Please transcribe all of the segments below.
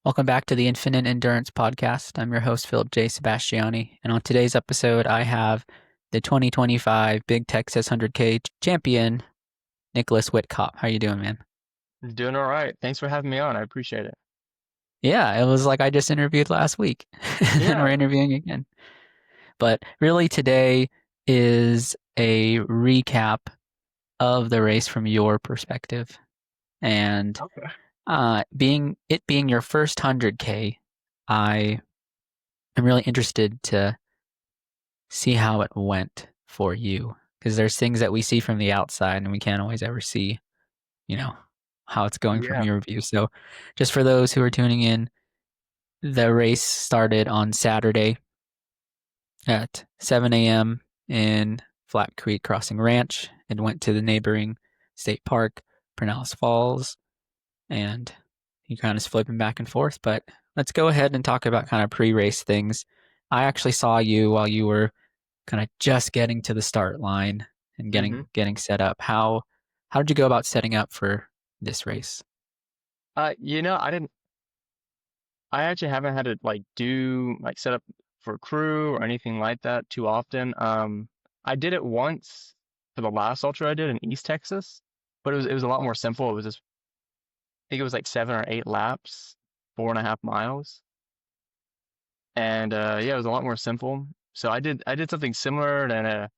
Welcome back to the Infinite Endurance Podcast. I'm your host, Philip J. Sebastiani. And on today's episode, I have the 2025 Big Texas 100K champion, Nicholas Wittkopp. How you doing, man? Doing all right. Thanks for having me on. I appreciate it. Yeah, it was like I just interviewed last week, and then we're Yeah. interviewing again. But really, today is a recap of the race from your perspective. And Okay. being your first 100K, I am really interested to see how it went for you, because there's things that we see from the outside and we can't always ever see, you know, how it's going from Yeah. your view. So just for those who are tuning in, the race started on Saturday at 7 a.m. in Flat Creek Crossing Ranch and went to the neighboring state park, Pinellas Falls, and he kind of flipping back and forth. But let's go ahead and talk about kind of pre-race things. I actually saw you while you were kind of just getting to the start line and hmm getting set up. How did you go about setting up for this race? I didn't. I actually haven't had to do set up for crew or anything like that too often. I did it once for the last ultra I did in East Texas, but it was a lot more simple. It was just I think it was like 7 or 8 laps, 4.5 miles, and yeah, it was a lot more simple. So I did something similar, and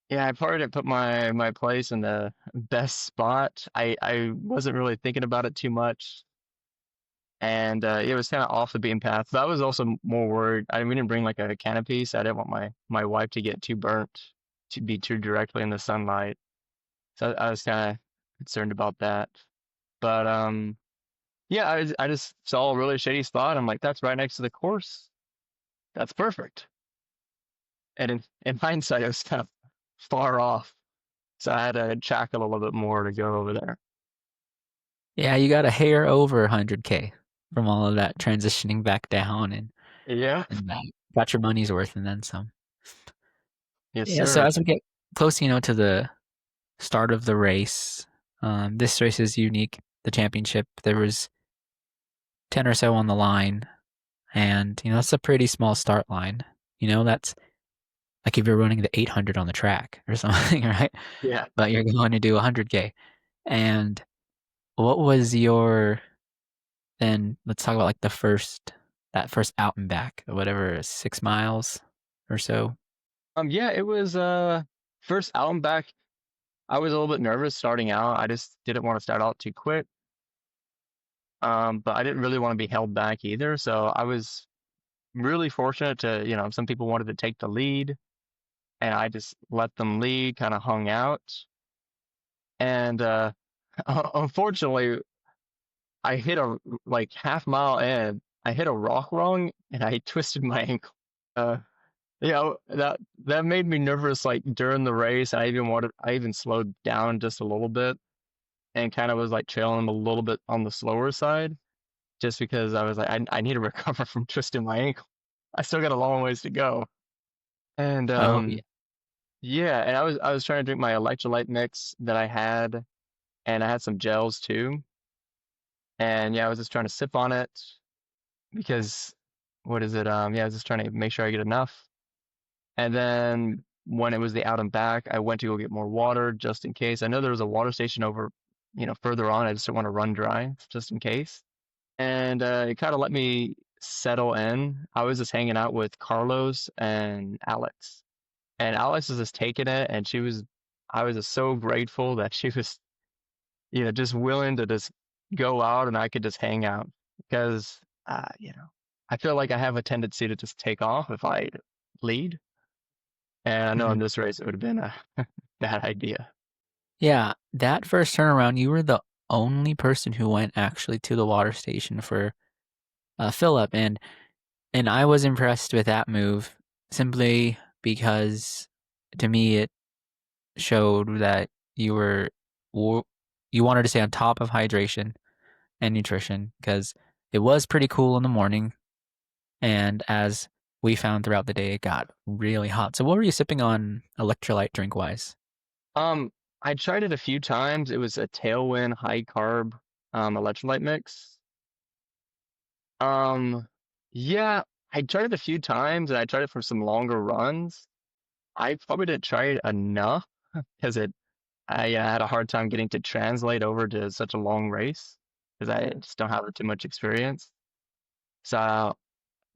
yeah, I probably didn't put my place in the best spot. I wasn't really thinking about it too much, and it was kind of off the beaten path. So I was also more worried. We didn't bring like a canopy, so I didn't want my wife to get too burnt, to be too directly in the sunlight. So I was kind of concerned about that. But yeah, I just saw a really shady spot. I'm like, that's right next to the course. That's perfect. And in hindsight, I was kind of far off. So I had to check a little bit more to go over there. Yeah, you got a hair over 100K from all of that transitioning back down Yeah. and that. Got your money's worth and then some. Yes, Yeah, so sir. as we get close, to the start of the race, this race is unique. The championship, there was 10 or so on the line, and that's a pretty small start line. That's like if you're running the 800 on the track or something, right? Yeah. But you're going to do 100K. And what was your then? Let's talk about like that first out and back, or whatever, 6 miles or so. Yeah, it was first out and back. I was a little bit nervous starting out. I just didn't want to start out too quick. But I didn't really want to be held back either. So I was really fortunate to, some people wanted to take the lead and I just let them lead, kind of hung out. And unfortunately, I hit a like half mile in, I hit a rock wrong and I twisted my ankle. Uh, that made me nervous like during the race. I even slowed down just a little bit and kind of was like trailing a little bit on the slower side just because I was like I need to recover from twisting my ankle. I still got a long ways to go. And Oh yeah. yeah, and I was trying to drink my electrolyte mix that I had, and I had some gels too. And yeah, I was just trying to sip on it because what is it? Yeah, I was just trying to make sure I get enough. And then when it was the out and back, I went to go get more water just in case. I know there was a water station over, further on. I just didn't want to run dry just in case. And it kind of let me settle in. I was just hanging out with Carlos and Alex. And Alex was just taking it, and I was just so grateful that she was, just willing to just go out and I could just hang out because, I feel like I have a tendency to just take off if I lead. And I know in Mhm. this race it would have been a bad idea. Yeah, that first turnaround, you were the only person who went actually to the water station for a fill up, and I was impressed with that move simply because to me it showed that you were w- you wanted to stay on top of hydration and nutrition because it was pretty cool in the morning, and as we found throughout the day, it got really hot. So what were you sipping on electrolyte drink wise? Um, I tried it a few times. It was a Tailwind high carb electrolyte mix. Um, yeah, I tried it a few times and I tried it for some longer runs. I probably didn't try it enough because I had a hard time getting to translate over to such a long race because I just don't have too much experience. So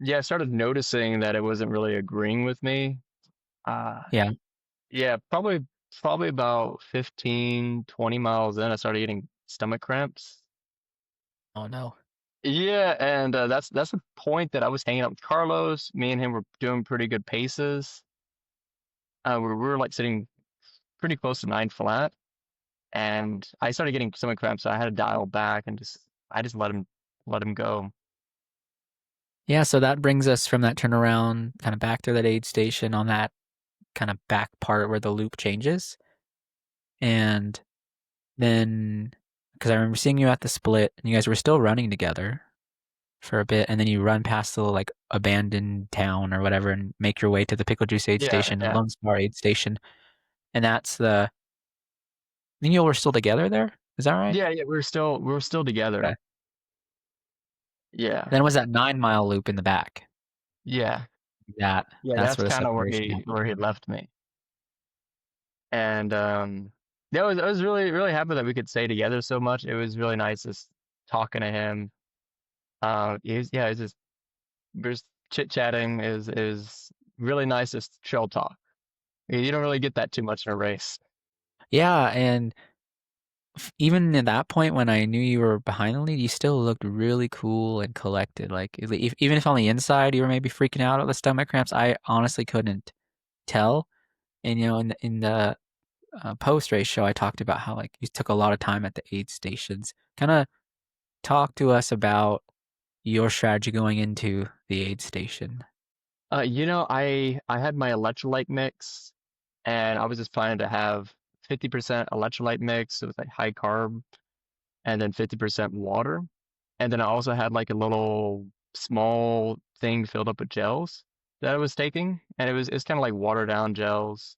yeah, I started noticing that it wasn't really agreeing with me. Uh, Yeah. yeah, probably about 15, 20 miles in, I started getting stomach cramps. Oh no. Yeah, and that's the point that I was hanging out with Carlos. Me and him were doing pretty good paces. We were like sitting pretty close to nine flat, and I started getting stomach cramps, so I had to dial back and I just let him go. Yeah, so that brings us from that turnaround kind of back to that aid station on that kind of back part where the loop changes. And then, because I remember seeing you at the split, and you guys were still running together for a bit, and then you run past the like abandoned town or whatever, and make your way to the pickle juice aid Yeah, station and yeah, Lone Star aid station, and that's the. Then you all were still together there. Is that right? yeah. We were still together. Okay. Yeah, Then was that 9 mile loop in the back? yeah, That yeah. that's That's where the kind of where separation he happened. where he left me, and yeah, I was really happy that we could stay together so much. It was really nice just talking to him. Yeah, it's just we're just chit chatting is really nice. Just trail talk. You don't really get that too much in a race. Yeah, and even at that point when I knew you were behind the lead, you still looked really cool and collected. Like even if on the inside you were maybe freaking out at the stomach cramps, I honestly couldn't tell. And in the post race show, I talked about how like you took a lot of time at the aid stations. Kind of talk to us about your strategy going into the aid station. I had my electrolyte mix, and I was just planning to have 50% electrolyte mix with like high carb, and then 50% water. And then I also had like a little small thing filled up with gels that I was taking, and it's kind of like watered down gels.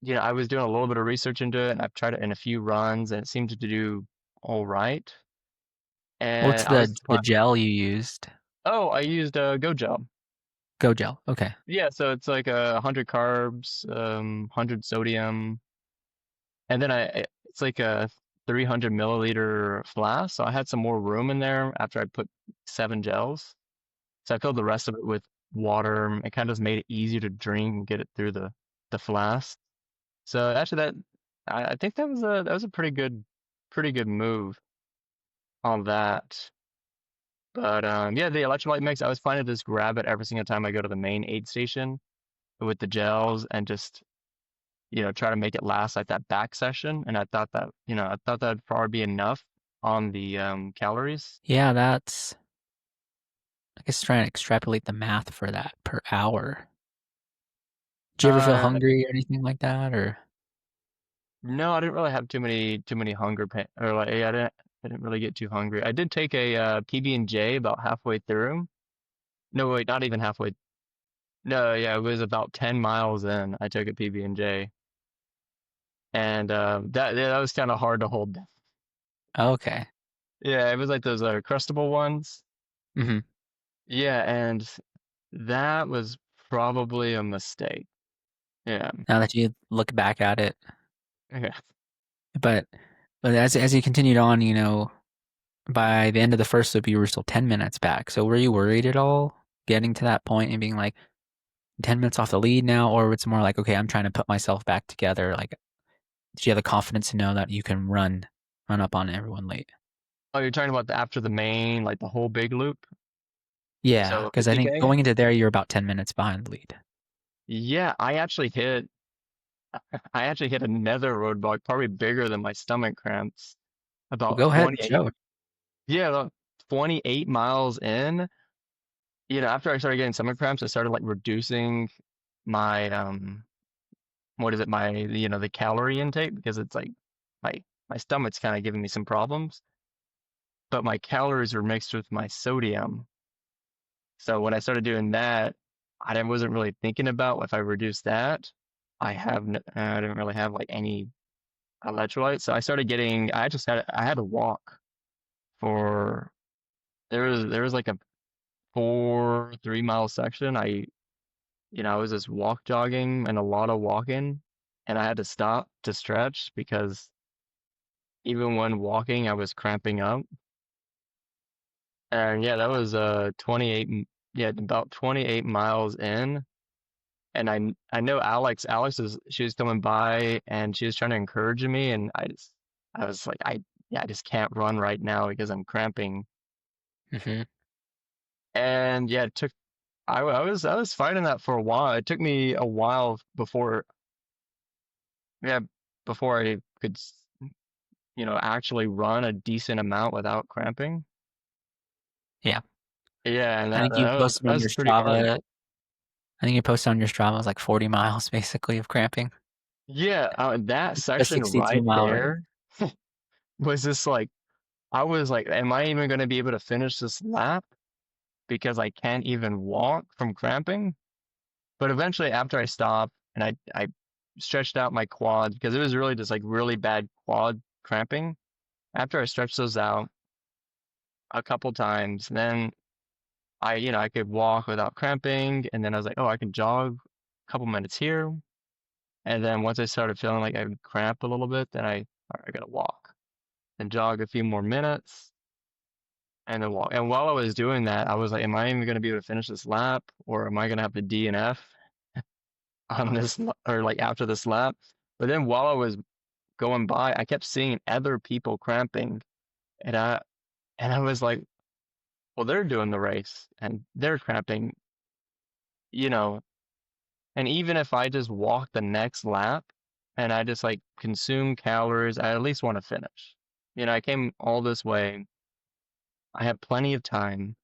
I was doing a little bit of research into it, and I've tried it in a few runs, and it seemed to do all right. What's And I was the gel you used? oh, I used Go Gel. Go gel. Okay. Yeah, so it's like 100 carbs, 100 sodium, and then it's like a 300 milliliter flask. So I had some more room in there after I put 7 gels. So I filled the rest of it with water. It kind of just made it easier to drink and get it through the flask. So actually, I think that was a pretty good move on that. But yeah, the electrolyte mix, I was planning to just grab it every single time I go to the main aid station with the gels and just try to make it last like that back session. And I thought that'd probably be enough on the calories. Yeah, that's I guess trying to extrapolate the math for that per hour. Did you ever feel Uh, hungry or anything like that? Or no, I didn't really have too many hunger pain or like yeah, I didn't really get too hungry. I did take a PB&J about halfway through. No, wait, not even halfway. No, yeah, it was about 10 miles in. I took a PB&J, and that was kind of hard to hold. okay. Yeah, it was like those crustable ones. Hmm. Yeah, and that was probably a mistake. Yeah. Now that you look back at it, Yeah. but as you continued on, by the end of the first loop, you were still 10 minutes back. So were you worried at all getting to that point and being like 10 minutes off the lead now, or it's more like okay, I'm trying to put myself back together? Like, did you have the confidence to know that you can run up on everyone late? Oh, you're talking about after the main, like the whole big loop? Yeah, So because I think 50K? going into there, you're about 10 minutes behind the lead. Yeah, I actually hit another roadblock, probably bigger than my stomach cramps, Well, about go ahead and 28. show. Yeah, about 28 miles in. After I started getting stomach cramps, I started like reducing my what is it, the calorie intake because it's like my my stomach's kind of giving me some problems, but my calories were mixed with my sodium. So when I started doing that, wasn't really thinking about if I reduce that, I didn't really have like any electrolytes. So I started getting, I had to walk for, there was like 3 mile section, I was just walk jogging and a lot of walking, and I had to stop to stretch because even when walking, I was cramping up. And yeah, that was yeah, about 28 miles in. And I know Alex is she was coming by and she was trying to encourage me, and I was like I just can't run right now because I'm cramping. Hmm. And yeah, it took I was fighting that for a while. It took me a while before yeah before I could actually run a decent amount without cramping. Yeah. Yeah, and I think you posted that on was your pretty hard. Strava. I think you posted on your Strava it was like 40 miles basically of cramping. Yeah, that A section 62 right mile race. there was just like I was like, am I even going to be able to finish this lap because I can't even walk from cramping? But eventually, after I stopped and I stretched out my quads because it was really just like really bad quad cramping. After I stretched those out a couple times, then I could walk without cramping, and then I was like, oh, I can jog a couple minutes here. And then once I started feeling like I would cramp a little bit, then all right, I gotta walk and jog a few more minutes and then walk. And while I was doing that, I was like, am I even gonna be able to finish this lap, or am I gonna have to DNF on this or like after this lap? But then while I was going by, I kept seeing other people cramping, and I was like, well, they're doing the race and they're cramping, you know. And even if I just walk the next lap and I just like consume calories, I at least want to finish. I came all this way. I have plenty of time.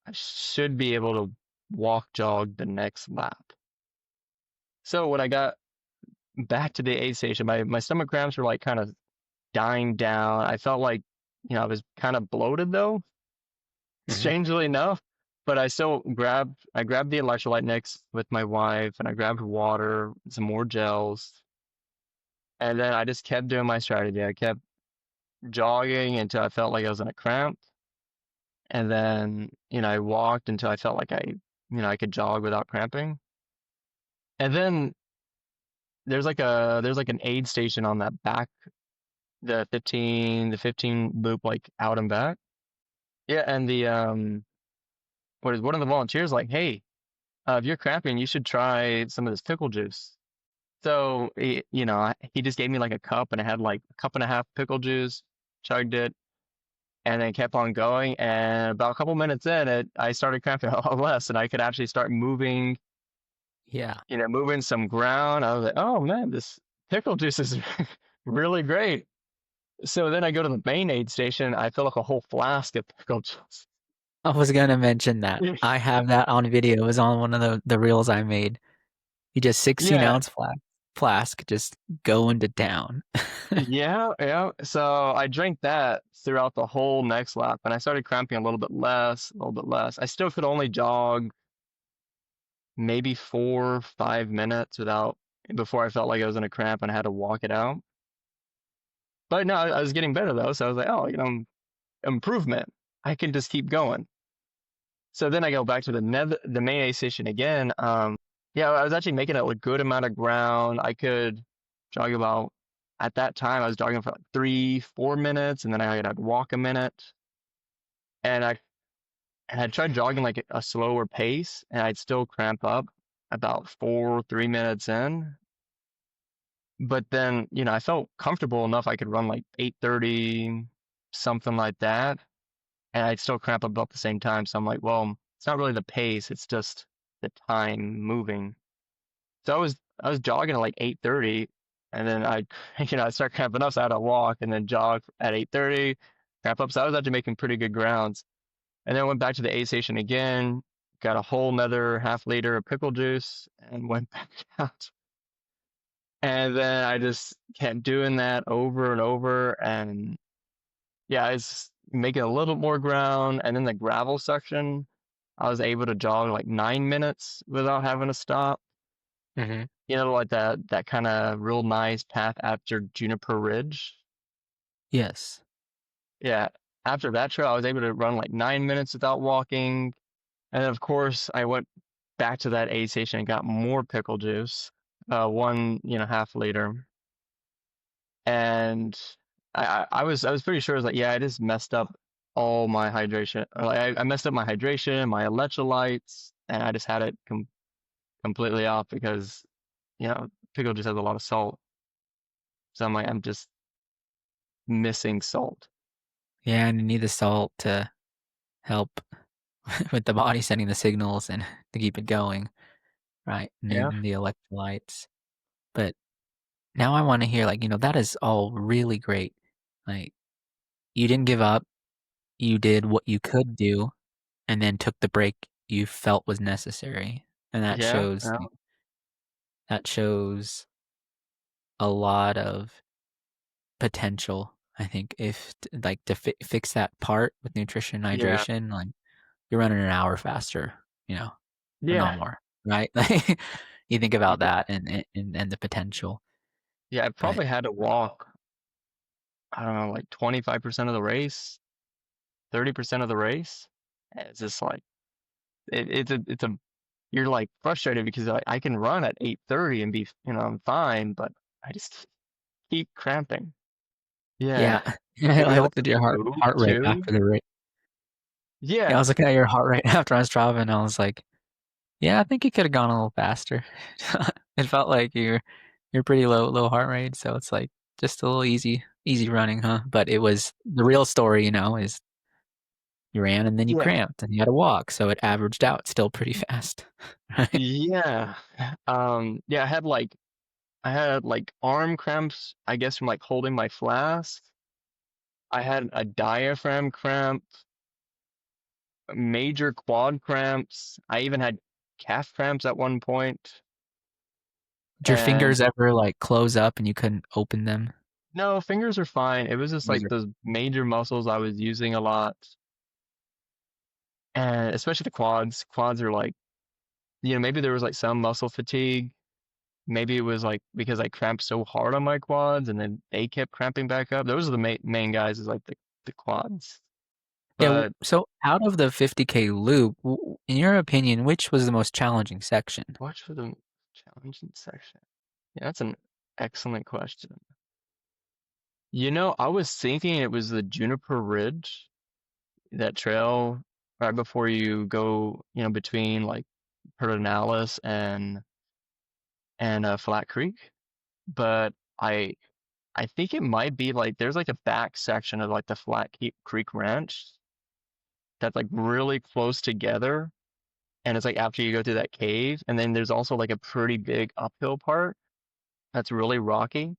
I should be able to walk jog the next lap. So when I got back to the aid station, my stomach cramps were like kind of dying down. I felt like, I was kind of bloated though, Hmm. strangely enough. But I grabbed the electrolyte mix with my wife and I grabbed water, some more gels, and then I just kept doing my strategy. I kept jogging until I felt like I was in a cramp. And then, I walked until I felt like I could jog without cramping. And then there's like an aid station on that back, the 15 loop, like out and back. Yeah, and what is one of the volunteers like, hey, if you're cramping, you should try some of this pickle juice. So he just gave me like a cup and it had like a cup and a half pickle juice, chugged it, and then kept on going. And about a couple minutes in, I started cramping a lot less, and I could actually start moving, Yeah. moving some ground. I was like, oh man, this pickle juice is really great. So then I go to the main aid station. I fill up a whole flask of pickle juice. I was gonna mention that. I have that on video. It was on one of the reels I made. You just 16 Yeah, ounce flask just going to town. yeah, yeah. So I drank that throughout the whole next lap, and I started cramping a little bit less, a little bit less. I still could only jog maybe 4, 5 minutes without before I felt like I was in a cramp and I had to walk it out. But no, I was getting better though, so I was like, oh, improvement. I can just keep going. So then I go back to the main aid station again. Yeah, I was actually making a good amount of ground. I could jog about at that time I was jogging for like 3, 4 minutes, and then I'd walk a minute. And I had tried jogging like a slower pace, and I'd still cramp up about 3 minutes in. But then, I felt comfortable enough I could run like 8:30, something like that, and I'd still cramp up about the same time. So I'm like, well, it's not really the pace, it's just the time moving. So I was jogging at like 8:30, and then I start cramping up, so I had to walk and then jog at 8:30, cramp up. So I was actually making pretty good grounds. And then I went back to the aid station again, got a whole nother half liter of pickle juice, and went back out. And then I just kept doing that over and over. And yeah, I was making a little bit more ground. And then the gravel section, I was able to jog like 9 minutes without having to stop. Hmm. Like that kind of real nice path after Juniper Ridge. Yes. Yeah. After that trail, I was able to run like 9 minutes without walking. And of course, I went back to that aid station and got more pickle juice, one, half liter. And I was pretty sure, I was like, yeah, I just messed up all my hydration. Or like, I messed up my hydration, my electrolytes, and I just had it completely off because, pickle juice has a lot of salt. So I'm like, I'm just missing salt. Yeah, and you need the salt to help with the body sending the signals and to keep it going, right? Yeah. And the electrolytes. But now I want to hear, like, that is all really great. Like, you didn't give up. You did what you could do, and then took the break you felt was necessary. And Yeah. Yeah. that shows a lot of potential. I think if like to fix that part with nutrition, Yeah. hydration, like you're running an hour faster, or no Yeah. more, right? Like you think about Yeah. that and the potential. Yeah. I But probably had to walk, I don't know, like 25% of the race, 30% of the race. And it's just like, it's a, you're like frustrated because I can run at 8:30 and be, I'm fine, but I just keep cramping. yeah, Yeah. I Maybe looked also at the your food heart rate too. after the race. Yeah, I Yeah. was looking at your heart rate after I was driving, and I was like, yeah, I think you could have gone a little faster. It felt like you're pretty low heart rate, so it's like just a little easy running, huh? But it was the real story, is you ran and then you Yeah. cramped and you had to walk, so it averaged out still pretty fast, right? Yeah. Yeah, I had like arm cramps, I guess from like holding my flask. I had a diaphragm cramp, major quad cramps. I even had calf cramps at one point. Did your And fingers ever, like, close up and you couldn't open them? no, fingers are fine. It was just Fingers like are those major muscles I was using a lot. And especially the quads. Quads are like, maybe there was like some muscle fatigue. Maybe it was like because I cramped so hard on my quads and then they kept cramping back up. Those are the main guys, is like the quads. Yeah, But so out of the 50K loop, in your opinion, which was the most challenging section? watch for the challenging section. Yeah, that's an excellent question. I was thinking it was the Juniper Ridge, that trail right before you go, between like Pedernales and Flat Creek. But I think it might be like there's like a back section of like the Creek Ranch that's like really close together. And it's like after you go through that cave, and then there's also like a pretty big uphill part that's really rocky.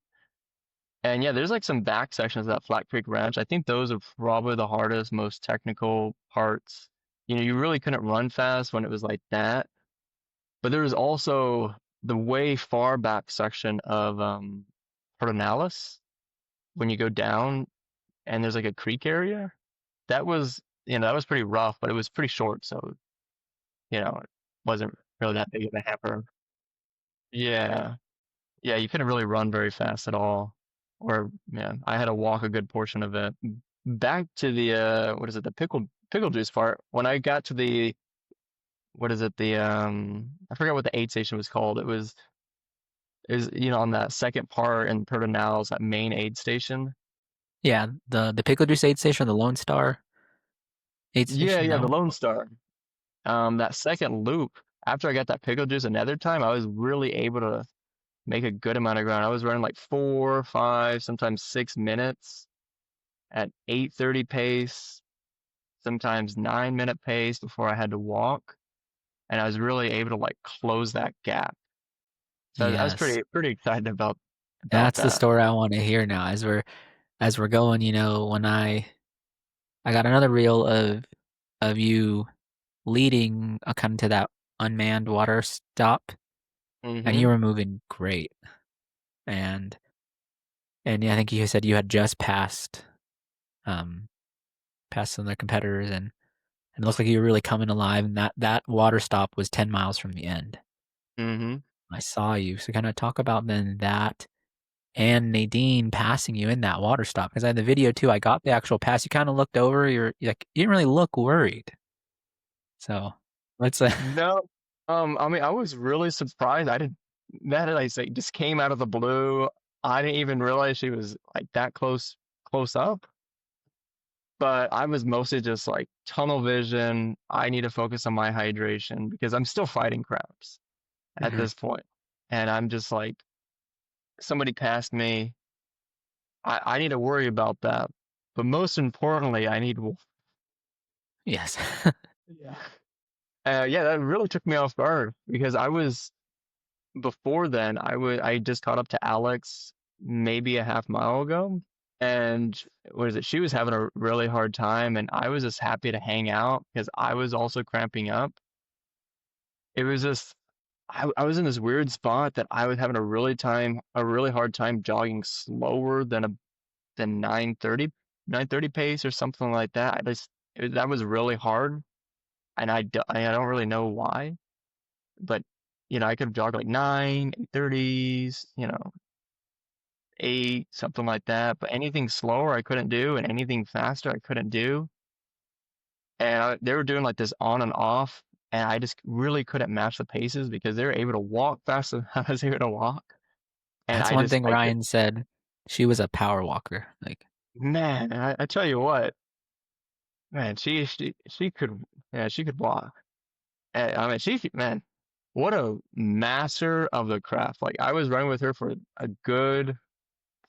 And yeah, there's like some back sections of that Flat Creek Ranch. I think those are probably the hardest, most technical parts. You really couldn't run fast when it was like that. But there was also the way far back section of Pedernales when you go down and there's like a creek area. That was pretty rough, but it was pretty short, so it wasn't really that big of a hamper. Yeah. Yeah, you couldn't really run very fast at all. Or yeah, I had to walk a good portion of it. Back to the what is it, the pickle juice part. When I got to the what is it, the I forgot what the aid station was called. It was on that second part in Pedernales, that main aid station. Yeah, the Pickle Juice aid station, the Lone Star aid Yeah, station, yeah, that the one? Lone Star. That second loop, after I got that pickle juice another time, I was really able to make a good amount of ground. I was running like 4, 5, sometimes 6 minutes at 8:30 pace, sometimes 9-minute pace before I had to walk, and I was really able to like close that gap. So I was Yes. pretty excited about That's the that. story I wanna hear now as we're going, when I got another reel of you leading, kind of to that unmanned water stop, and Mm-hmm. you were moving great, and yeah, I think you said you had just um, passed some of the competitors, and it looked like you were really coming alive, and that water stop was 10 miles from the end. Mm-hmm. I saw you, so kinda talk about then that and Nadine passing you in that water stop, because I had the video too. I got the actual pass. You kinda looked over, you're like, you didn't really look worried. So What's a No, I mean, I was really surprised. I didn't, that I say just came out of the blue. I didn't even realize she was like that close up. But I was mostly just like tunnel vision. I need to focus on my hydration because I'm still fighting crabs at Mhm. this point. And I'm just like, somebody passed me. I need to worry about that. But most importantly, I need. Yes. Yeah. Yeah, that really took me off guard because I was before then. I just caught up to Alex maybe a half mile ago, and what is it? She was having a really hard time, and I was just happy to hang out because I was also cramping up. It was just I was in this weird spot that I was having a really hard time jogging slower than 9:30 pace or something like that. That was really hard, and I don't really know why, but I could jog like 8:30s, 8, something like that. But anything slower I couldn't do, and anything faster I couldn't do. And they were doing like this on and off, and I just really couldn't match the paces because they were able to walk faster than I was able to walk. And That's one thing I could, Ryan said. She was a power walker. Like, man, I tell you what, man, she could, yeah, she could walk. I mean, man, what a master of the craft. Like I was running with her for a good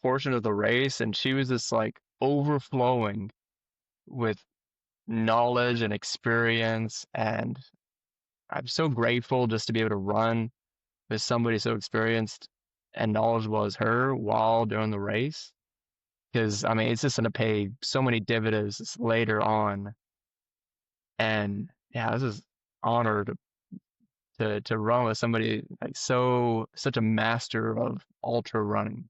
portion of the race, and she was just like overflowing with knowledge and experience. And I'm so grateful just to be able to run with somebody so experienced and knowledgeable as her while doing the race. Because I mean, it's just going to pay so many dividends later on. And yeah, I was just honored to run with somebody like such a master of ultra running.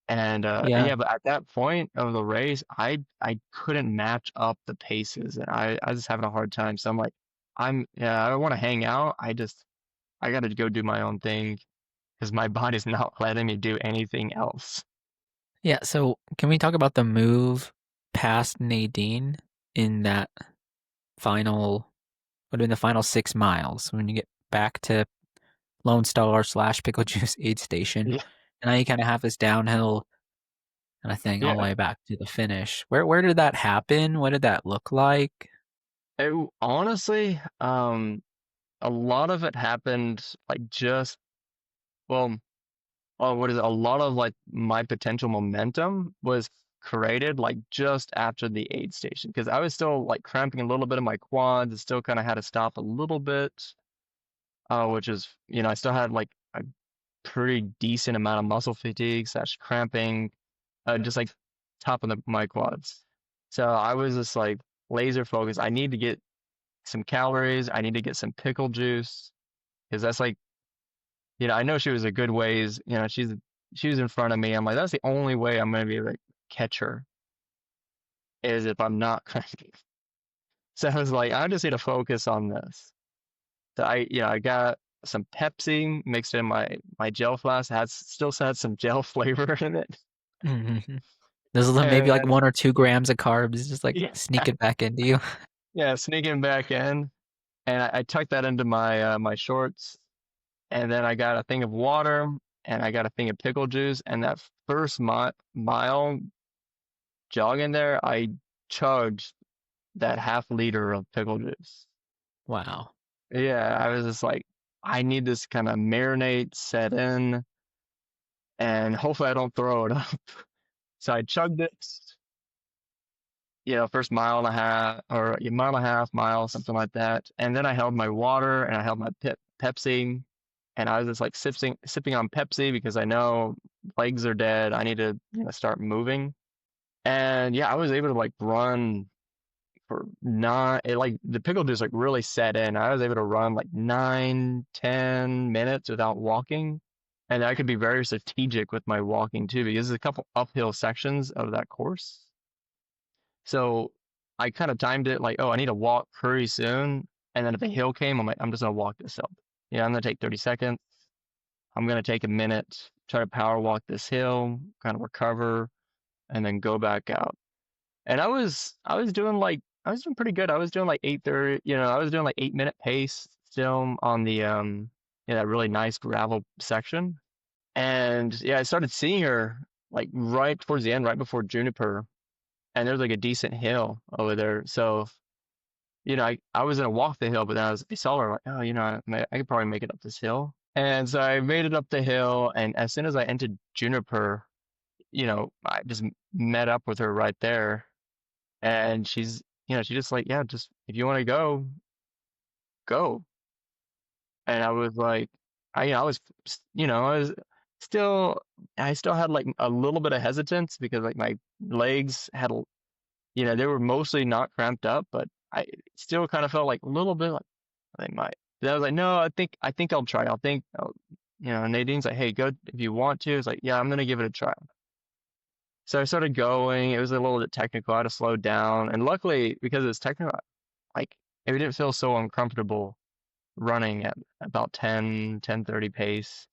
And yeah. yeah, but at that point of the race, I couldn't match up the paces, and I was just having a hard time. So I'm like, yeah, I don't want to hang out. I got to go do my own thing because my body's not letting me do anything else. Yeah, so can we talk about the move past Nadine in that final, what in the final 6 miles when you get back to Lone Star slash Pickle Juice aid station, Yeah, and now you kind of have this downhill kind of thing all the yeah. way back to the finish. Where did that happen? What did that look like? Honestly, a lot of it happened like just well, oh, what is it? A lot of like my potential momentum was created like just after the aid station because I was still like cramping a little bit in my quads. And still kind of had to stop a little bit, which is I still had like a pretty decent amount of muscle fatigue slash cramping, just like top of my quads. So I was just like laser focused. I need to get some calories. I need to get some pickle juice because that's like I know she was a good ways. She was in front of me. I'm like, that's the only way I'm gonna be able to catch her is if I'm not cranking. So I was like, I just need to focus on this. So I got some Pepsi mixed in my gel flask. It still had some gel flavor in it. Mhm. There's maybe And like then 1 or 2 grams of carbs, just like yeah, sneak it back into you. yeah, sneaking back in, and I tucked that into my shorts, and then I got a thing of water, and I got a thing of pickle juice, and that first mile jogging there, I chugged that half liter of pickle juice. Wow. Yeah, I was just like, I need this kind of marinate set in, and hopefully I don't throw it up. So I chugged it, first mile and a half or a mile and a half, mile, something like that. And then I held my water and I held my Pepsi, and I was just like sipping on Pepsi because I know legs are dead. I need to start moving. And yeah, I was able to like run for not it like the pickle just like really set in. I was able to run like 9, 10 minutes without walking. And I could be very strategic with my walking too, because there's a couple uphill sections of that course. So I kind of timed it like, oh, I need to walk pretty soon. And then if a hill came, I'm like, I'm just gonna walk this up. Yeah, I'm gonna take 30 seconds. I'm gonna take a minute, try to power walk this hill, kind of recover, and then go back out. And I was doing pretty good. I was doing like 8:30, I was doing like 8-minute pace, still on the yeah, that really nice gravel section. And yeah, I started seeing her like right towards the end, right before Juniper, and there's like a decent hill over there. So, I was gonna walk the hill, but then I saw her like, oh, I could probably make it up this hill. And so I made it up the hill, and as soon as I entered Juniper, I just met up with her right there, and she just like, yeah, just if you want to go, go. And I was like, I was, I was still, I still had like a little bit of hesitance because like my legs had, they were mostly not cramped up, but I still kind of felt like a little bit like they might. But I was like, no, I think I'll try. Nadine's like, hey, go if you want to. It's like, yeah, I'm gonna give it a try. So I started going. It was a little bit technical. I had to slow down, and luckily because it was technical, like it didn't feel so uncomfortable running at about 10:30 pace.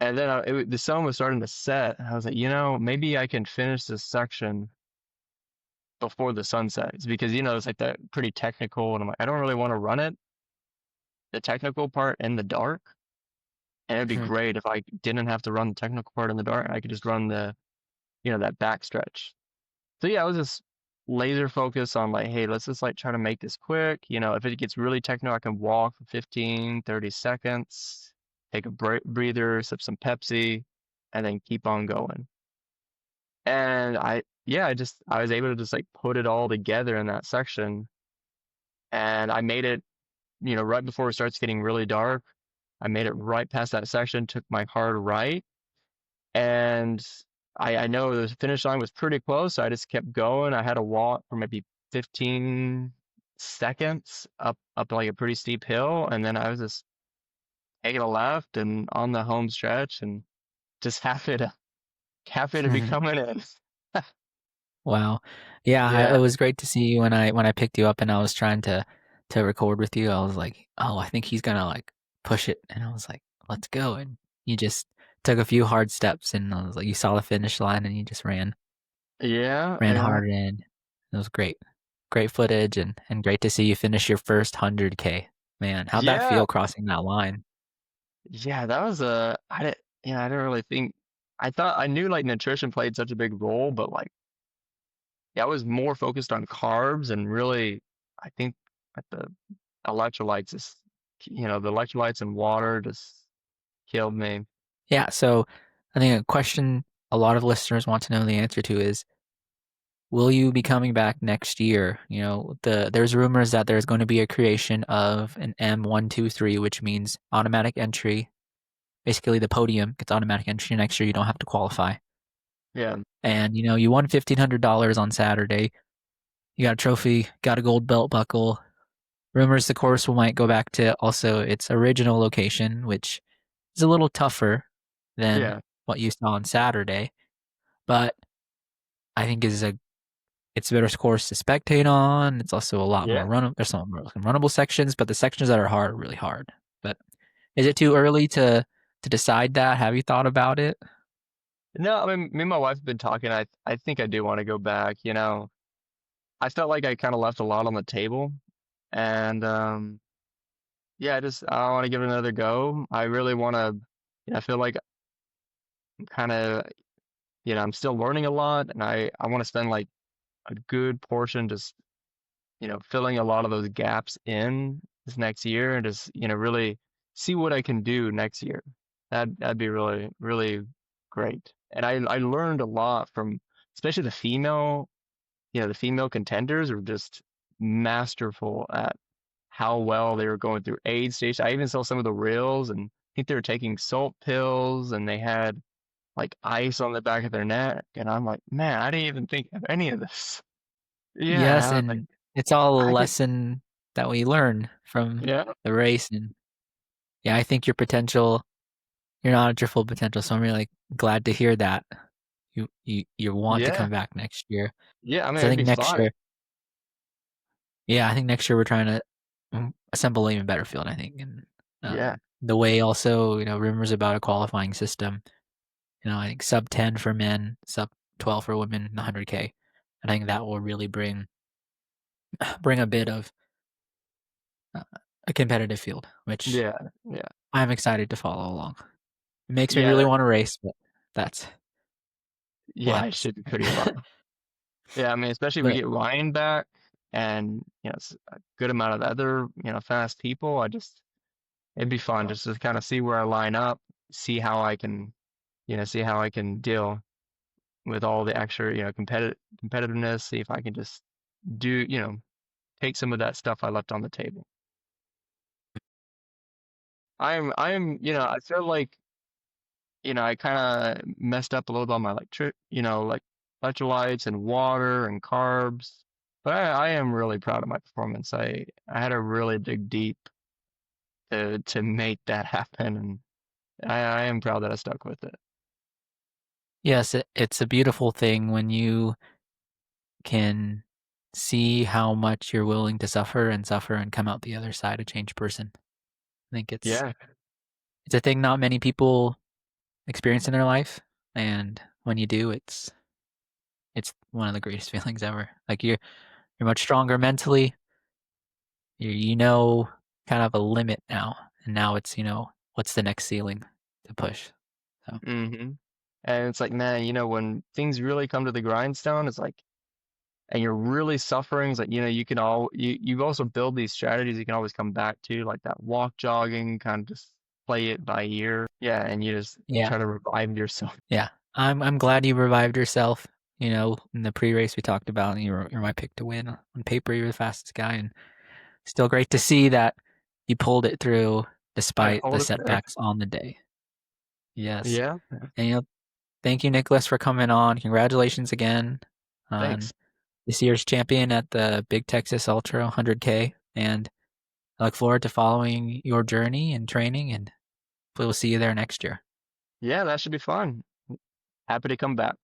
And then the sun was starting to set. And I was like, maybe I can finish this section before the sun sets because, it's like that pretty technical. And I'm like, I don't really want to run it, the technical part in the dark. And it'd be Mhm. great if I didn't have to run the technical part in the dark. I could just run that back stretch. So yeah, I was just laser focused on like, hey, let's just like try to make this quick. If it gets really techno, I can walk for 15, 30 seconds, take a breather, sip some Pepsi, and then keep on going. And yeah, I was able to just like put it all together in that section. And I made it, right before it starts getting really dark. I made it right past that section, took my hard right, and I know the finish line was pretty close, so I just kept going. I had to walk for maybe 15 seconds up like a pretty steep hill, and then I was just taking a left and on the home stretch, and just happy to be coming in. Wow. Yeah, it Yeah, was great to see you when I picked you up and I was trying to record with you. I was like, "Oh, I think he's gonna like push it," and I was like, "Let's go!" And you just took a few hard steps, and I was like, you saw the finish line, and you just yeah, ran yeah, hard in. It was great, great footage, and great to see you finish your first 100K. Man, how'd that yeah, feel crossing that line? yeah. That was I didn't really think. I knew like nutrition played such a big role, but like yeah, I was more focused on carbs and really, I think at the electrolytes is, the electrolytes and water just killed me. Yeah, so I think a question a lot of listeners want to know the answer to is, will you be coming back next year? There's rumors that there's going to be a creation of an M123, which means automatic entry. Basically, the podium gets automatic entry next year. You don't have to qualify. Yeah, And you won $1,500 on Saturday. You got a trophy, got a gold belt buckle. Rumors the course will might go back to also its original location, which is a little tougher than yeah, what you saw on Saturday, but I think it's a better course to spectate on. It's also a lot more yeah. run. There's some more runnable sections, but the sections that are hard are really hard. But is it too early to decide that? Have you thought about it? No, I mean, me and my wife have been talking. I think I do want to go back. I felt like I kind of left a lot on the table, and yeah, I want to give it another go. I really want to. I feel like I'm kind of, I'm still learning a lot, and I want to spend like a good portion just filling a lot of those gaps in this next year and just, really see what I can do next year. That'd be really, really great. And I learned a lot from especially the female contenders are just masterful at how well they were going through aid station. I even saw some of the reels and I think they were taking salt pills and they had like ice on the back of their neck. And I'm like, man, I didn't even think of any of this. Yeah, and Yes, I was like, and it's all a I could, lesson that we learn from yeah, the race. And yeah, I think you're not at your full potential. So I'm really glad to hear that you want to yeah, come back next year. yeah. I mean, So I it'd think be next fun. year, yeah, I think next year we're trying to assemble an even better field. I think, and Yeah, the way also rumors about a qualifying system. I think sub 10 for men, sub 12 for women, 100K. I think that will really bring a bit of a competitive field, which Yeah, yeah, I'm excited to follow along. It makes me yeah, really want to race, but that's we'll yeah. have It to see. should be pretty fun. Yeah, I mean, especially if we But get Ryan back, and it's a good amount of other fast people. It'd be fun just to kind of see where I line up, see how I can see how I can deal with all the extra competitiveness. See if I can just do take some of that stuff I left on the table. I feel like I kind of messed up a little bit on my like electrolytes and water and carbs. But I am really proud of my performance. I had to really dig deep to make that happen, and I am proud that I stuck with it. yes, it's a beautiful thing when you can see how much you're willing to suffer and come out the other side a changed person. I think Yeah. it's a thing not many people experience in their life, and when you do, it's one of the greatest feelings ever. Like you're much stronger mentally. You know kind of a limit now, and now it's what's the next ceiling to push. So hmm And it's like, man, when things really come to the grindstone, it's like, and you're really suffering, it's like, you can you also build these strategies you can always come back to, like that walk jogging, kind of just play it by ear. Yeah, and you just yeah, try to revive yourself. yeah. I'm glad you revived yourself. In the pre-race we talked about, you're my pick to win. On paper, you're the fastest guy, and still great to see that you pulled it through I despite the hold it there. setbacks on the day. Yes. Yeah, And thank you, Nicholas, for coming on. Congratulations again on thanks. this year's champion at the Big Texas Ultra 100K. And I look forward to following your journey and training, and we'll see you there next year. Yeah, that should be fun. Happy to come back.